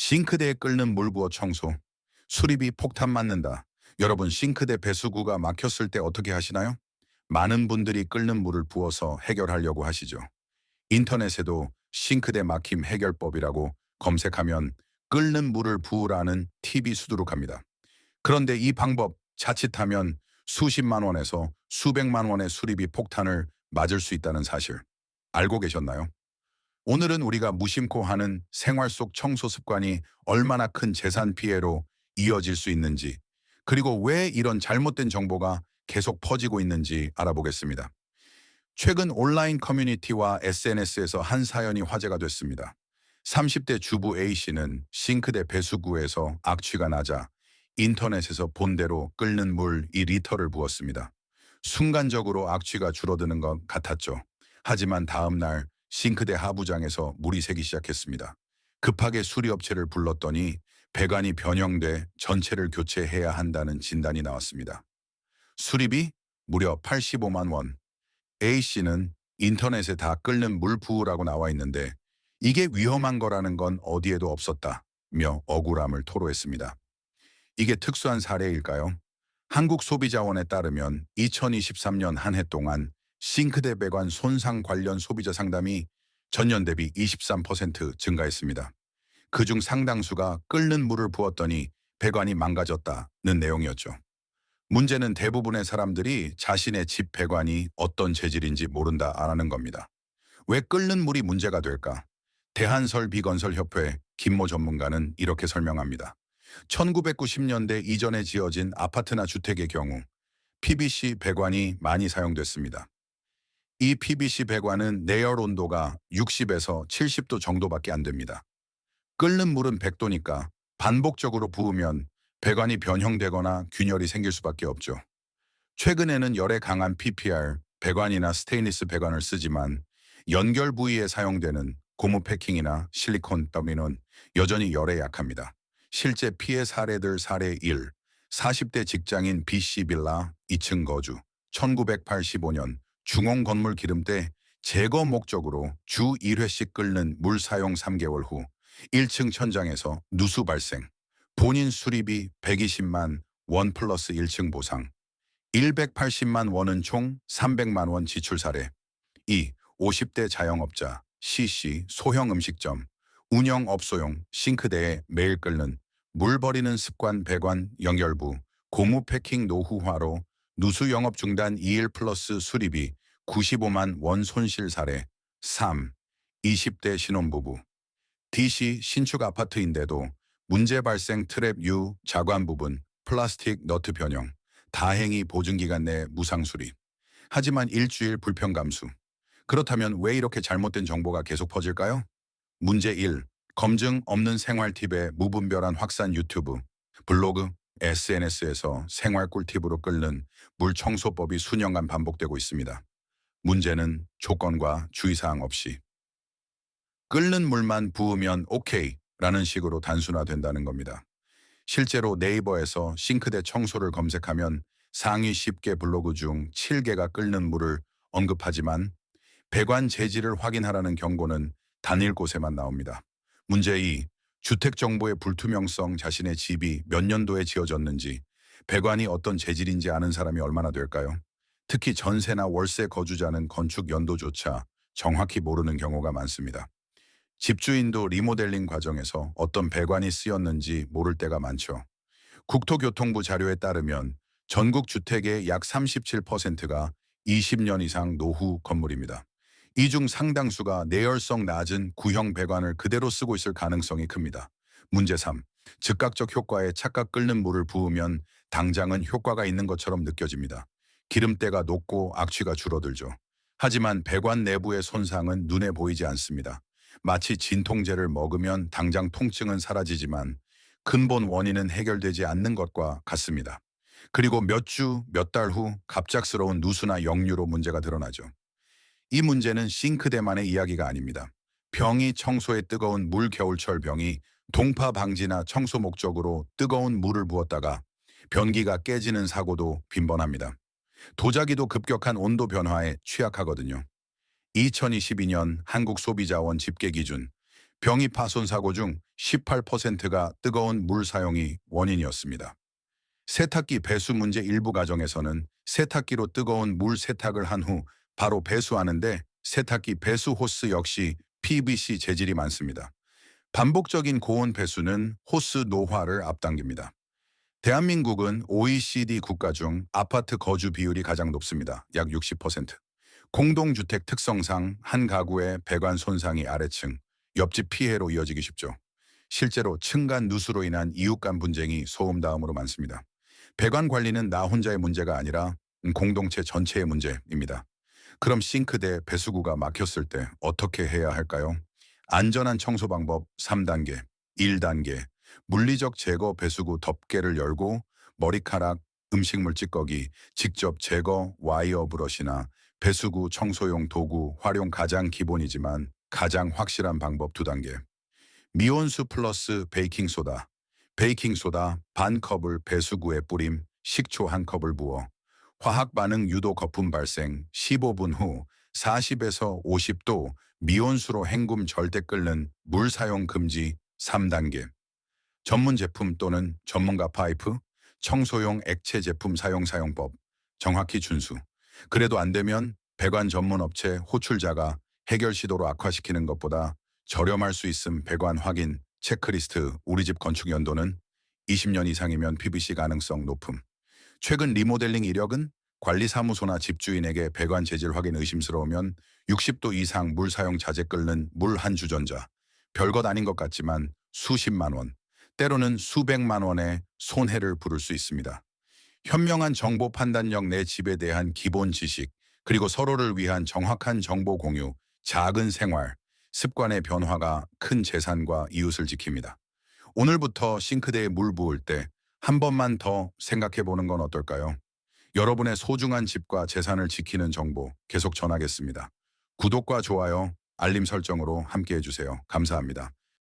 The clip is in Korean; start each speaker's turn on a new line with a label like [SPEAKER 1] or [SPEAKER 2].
[SPEAKER 1] 싱크대에 끓는 물 부어 청소. 수리비 폭탄 맞는다. 여러분, 싱크대 배수구가 막혔을 때 어떻게 하시나요? 많은 분들이 끓는 물을 부어서 해결하려고 하시죠. 인터넷에도 싱크대 막힘 해결법이라고 검색하면 끓는 물을 부으라는 팁이 수두룩합니다. 그런데 이 방법 자칫하면 수십만 원에서 수백만 원의 수리비 폭탄을 맞을 수 있다는 사실 알고 계셨나요? 오늘은 우리가 무심코 하는 생활 속 청소 습관이 얼마나 큰 재산 피해로 이어질 수 있는지, 그리고 왜 이런 잘못된 정보가 계속 퍼지고 있는지 알아보겠습니다. 최근 온라인 커뮤니티와 SNS에서 한 사연이 화제가 됐습니다. 30대 주부 A씨는 싱크대 배수구에서 악취가 나자 인터넷에서 본대로 끓는 물 2리터를 부었습니다. 순간적으로 악취가 줄어드는 것 같았죠. 하지만 다음 날 싱크대 하부장에서 물이 새기 시작했습니다. 급하게 수리업체를 불렀더니 배관이 변형돼 전체를 교체해야 한다는 진단이 나왔습니다. 수리비 무려 85만 원. A씨는 인터넷에 다 끓는 물 부으라고 나와 있는데 이게 위험한 거라는 건 어디에도 없었다며 억울함을 토로했습니다. 이게 특수한 사례일까요? 한국소비자원에 따르면 2023년 한 해 동안 싱크대 배관 손상 관련 소비자 상담이 전년 대비 23% 증가했습니다. 그중 상당수가 끓는 물을 부었더니 배관이 망가졌다는 내용이었죠. 문제는 대부분의 사람들이 자신의 집 배관이 어떤 재질인지 모른다라는 겁니다. 왜 끓는 물이 문제가 될까? 대한설비건설협회 김모 전문가는 이렇게 설명합니다. 1990년대 이전에 지어진 아파트나 주택의 경우 PVC 배관이 많이 사용됐습니다. 이 PVC 배관은 내열 온도가 60에서 70도 정도밖에 안 됩니다. 끓는 물은 100도니까 반복적으로 부으면 배관이 변형되거나 균열이 생길 수밖에 없죠. 최근에는 열에 강한 PPR 배관이나 스테인리스 배관을 쓰지만 연결 부위에 사용되는 고무 패킹이나 실리콘 더미는 여전히 열에 약합니다. 실제 피해 사례들 사례 1. 40대 직장인 B씨 빌라 2층 거주. 1985년 중원 건물 기름때 제거 목적으로 주 1회씩 끓는 물 사용 3개월 후 1층 천장에서 누수 발생. 본인 수리비 120만 원 플러스 1층 보상. 180만 원은 총 300만 원 지출 사례. 2. 50대 자영업자 C씨 소형 음식점 운영업소용 싱크대에 매일 끓는 물 버리는 습관 배관 연결부 고무 패킹 노후화로 누수 영업 중단 2일 플러스 수리비 95만 원 손실 사례. 3. 20대 신혼부부 D씨 신축 아파트인데도 문제 발생 트랩 U 자관 부분 플라스틱 너트 변형 다행히 보증기간 내 무상 수리. 하지만 일주일 불편 감수. 그렇다면 왜 이렇게 잘못된 정보가 계속 퍼질까요? 문제 1. 검증 없는 생활 팁의 무분별한 확산 유튜브, 블로그, SNS에서 생활 꿀팁으로 끓는 물 청소법이 수년간 반복되고 있습니다. 문제는 조건과 주의사항 없이 끓는 물만 부으면 오케이 라는 식으로 단순화된다는 겁니다. 실제로 네이버에서 싱크대 청소를 검색하면 상위 10개 블로그 중 7개가 끓는 물을 언급하지만 배관 재질을 확인하라는 경고는 단일 곳에만 나옵니다. 문제 2. 주택 정보의 불투명성 자신의 집이 몇 년도에 지어졌는지 배관이 어떤 재질인지 아는 사람이 얼마나 될까요? 특히 전세나 월세 거주자는 건축 연도조차 정확히 모르는 경우가 많습니다. 집주인도 리모델링 과정에서 어떤 배관이 쓰였는지 모를 때가 많죠. 국토교통부 자료에 따르면 전국 주택의 약 37%가 20년 이상 노후 건물입니다. 이 중 상당수가 내열성 낮은 구형 배관을 그대로 쓰고 있을 가능성이 큽니다. 문제 3. 즉각적 효과에 착각 끓는 물을 부으면 당장은 효과가 있는 것처럼 느껴집니다. 기름때가 녹고 악취가 줄어들죠. 하지만 배관 내부의 손상은 눈에 보이지 않습니다. 마치 진통제를 먹으면 당장 통증은 사라지지만 근본 원인은 해결되지 않는 것과 같습니다. 그리고 몇 주, 몇 달 후 갑작스러운 누수나 역류로 문제가 드러나죠. 이 문제는 싱크대만의 이야기가 아닙니다. 병이 청소에 뜨거운 물 겨울철 병이 동파 방지나 청소 목적으로 뜨거운 물을 부었다가 변기가 깨지는 사고도 빈번합니다. 도자기도 급격한 온도 변화에 취약하거든요. 2022년 한국소비자원 집계 기준 병이 파손 사고 중 18%가 뜨거운 물 사용이 원인이었습니다. 세탁기 배수 문제 일부 가정에서는 세탁기로 뜨거운 물 세탁을 한 후 바로 배수하는데 세탁기 배수 호스 역시 PVC 재질이 많습니다. 반복적인 고온 배수는 호스 노화를 앞당깁니다. 대한민국은 OECD 국가 중 아파트 거주 비율이 가장 높습니다. 약 60%. 공동주택 특성상 한 가구의 배관 손상이 아래층, 옆집 피해로 이어지기 쉽죠. 실제로 층간 누수로 인한 이웃 간 분쟁이 소음 다음으로 많습니다. 배관 관리는 나 혼자의 문제가 아니라 공동체 전체의 문제입니다. 그럼 싱크대 배수구가 막혔을 때 어떻게 해야 할까요? 안전한 청소 방법 3단계. 1단계. 물리적 제거 배수구 덮개를 열고 머리카락, 음식물 찌꺼기, 직접 제거 와이어 브러시나 배수구 청소용 도구 활용 가장 기본이지만 가장 확실한 방법 2단계. 미온수 플러스 베이킹소다. 베이킹소다 반 컵을 배수구에 뿌림, 식초 1컵을 부어 화학 반응 유도 거품 발생 15분 후 40에서 50도 미온수로 헹굼 절대 끓는 물 사용 금지 3단계. 전문 제품 또는 전문가 파이프, 청소용 액체 제품 사용법 정확히 준수. 그래도 안 되면 배관 전문 업체 호출자가 해결 시도로 악화시키는 것보다 저렴할 수 있음 배관 확인 체크리스트 우리 집 건축 연도는 20년 이상이면 PVC 가능성 높음. 최근 리모델링 이력은 관리사무소나 집주인에게 배관 재질 확인 의심스러우면 60도 이상 물 사용 자재 끓는 물 한 주전자. 별것 아닌 것 같지만 수십만 원, 때로는 수백만 원의 손해를 부를 수 있습니다. 현명한 정보 판단력 내 집에 대한 기본 지식, 그리고 서로를 위한 정확한 정보 공유, 작은 생활, 습관의 변화가 큰 재산과 이웃을 지킵니다. 오늘부터 싱크대에 물 부을 때 한 번만 더 생각해 보는 건 어떨까요? 여러분의 소중한 집과 재산을 지키는 정보 계속 전하겠습니다. 구독과 좋아요, 알림 설정으로 함께 해주세요. 감사합니다.